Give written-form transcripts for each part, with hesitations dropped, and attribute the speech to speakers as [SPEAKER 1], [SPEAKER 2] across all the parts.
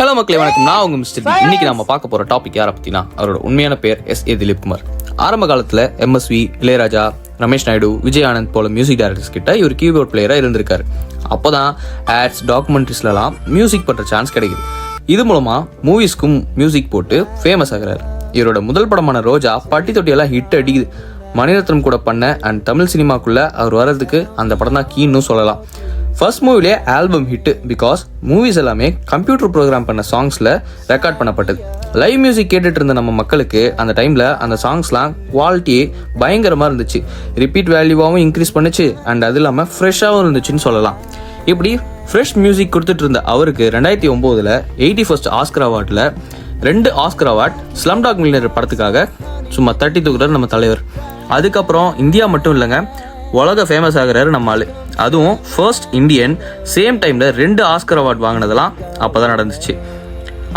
[SPEAKER 1] Hello மக்களே வணக்கம். நான் உங்க மிஸ்டர் டி. இன்னைக்கு நம்ம பார்க்க போற டாபிக் யாரை பத்தினா அவரோட உண்மையான பேர் S.A. திலீப் குமார். ஆரம்ப காலத்துல MSV, இளையராஜா, ரமேஷ் நாயுடு, விஜய் ஆனந்த் போல மியூசிக் டைரக்டர்ஸ் கிட்ட இவர் கீபோர்ட் பிளேயரா இருந்திருக்காரு. அப்போதான் ஆட்ஸ், டாக்குமெண்ட்ரிஸ்லாம் மியூசிக் பண்ற சான்ஸ் கிடைக்குது. இது மூலமா மூவிஸ்க்கும் மியூசிக் போட்டு ஃபேமஸ் ஆகிறாரு. இவரோட முதல் படமான ரோஜா பட்டி தொட்டியெல்லாம் ஹிட் அடிக்குது. மணிரத்னம் கூட பண்ண அண்ட் தமிழ் சினிமாக்குள்ள அவர் வர்றதுக்கு அந்த படம் தான் கீன்னு சொல்லலாம். ஃபர்ஸ்ட் மூவிலே ஆல்பம் ஹிட் பிகாஸ் மூவிஸ் எல்லாமே கம்ப்யூட்டர் ப்ரோக்ராம் பண்ண சாங்ஸ்ல ரெக்கார்ட் பண்ணப்பட்டது. லைவ் மியூசிக் கேட்டுட்டு இருந்த நம்ம மக்களுக்கு அந்த டைம்ல அந்த சாங்ஸ்லாம் குவாலிட்டியே பயங்கரமா இருந்துச்சு. ரிப்பீட் வேல்யூவாகவும் இன்க்ரீஸ் பண்ணுச்சு அண்ட் அது இல்லாமல் ஃப்ரெஷ்ஷாகவும் இருந்துச்சுன்னு சொல்லலாம். இப்படி ஃப்ரெஷ் மியூசிக் கொடுத்துட்டு இருந்த அவருக்கு 2009 81st ஆஸ்கர் அவார்டில் 2 ஆஸ்கர் அவார்ட் ஸ்லம்டாக் மில்லியனர் படத்துக்காக சும்மா தட்டி தூக்குறாரு நம்ம தலைவர். அதுக்கப்புறம் இந்தியா மட்டும் இல்லைங்க, உலக ஃபேமஸ் ஆகிறாரு நம்ம ஆளு. அதுவும் ஃபர்ஸ்ட் இந்தியன் சேம் டைம்ல 2 ஆஸ்கர் அவார்ட் வாங்கினதெல்லாம் அப்போதான் நடந்துச்சு.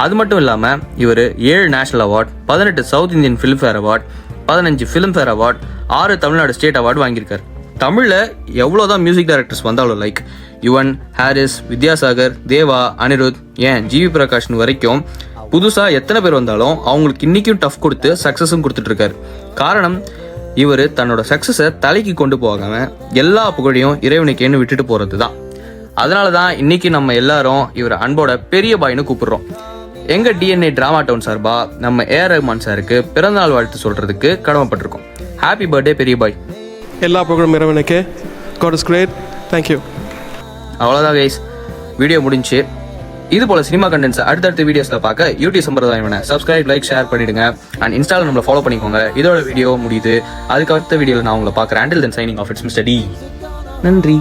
[SPEAKER 1] அது மட்டும் இல்லாமல் இவர் 7 national award, 18 south Indian Filmfare award, 15 Filmfare award, 6 Tamil Nadu state award வாங்கியிருக்காரு. தமிழில் எவ்வளோதான் மியூசிக் டைரக்டர்ஸ் வந்தாலும் லைக் யுவன், ஹாரிஸ், வித்யாசாகர், தேவா, அனிருத், ஏன் ஜிவி பிரகாஷ்னு வரைக்கும் புதுசாக எத்தனை பேர் வந்தாலும் அவங்களுக்கு இன்றைக்கும் டஃப் கொடுத்து சக்ஸஸும் கொடுத்துட்ருக்காரு. காரணம், இவர் தன்னோட சக்ஸஸை தலைக்கு கொண்டு போகாமல் எல்லா புகழையும் இறைவனுக்கேன்னு விட்டுட்டு போகிறது தான். அதனால தான் இன்னைக்கு நம்ம எல்லாரும் இவர் அன்போட பெரிய பாய்னு கூப்பிடுறோம். எங்கள் DNA டிராமா டவுன் சார்பா நம்ம A.R. ரஹ்மான் சாருக்கு பிறந்தநாள் வாழ்த்து சொல்கிறதுக்கு கடமைப்பட்டிருக்கோம். ஹாப்பி பர்த்டே பெரிய பாய்.
[SPEAKER 2] எல்லா புகழும் இறைவனுக்கு. God is great. Thank you.
[SPEAKER 1] அவ்வளோதான் கைஸ், வீடியோ முடிஞ்சு. இது போல சினிமா கண்டென்ட்ஸ் அடுத்தடுத்த வீடியோஸ்ல பார்க்க யூடியூப் சம்பிரதாயம் சப்ஸ்கிரைப், லைக், ஷேர் பண்ணிடுங்க அண்ட் இன்ஸ்டால நம்மளை ஃபாலோ பண்ணிக்கோங்க. இதோட வீடியோ முடியுது. அதுக்கு அடுத்த வீடியோவில் நான் உங்களை பார்க்குறேன். Until then signing off, it's Mr. D. நன்றி.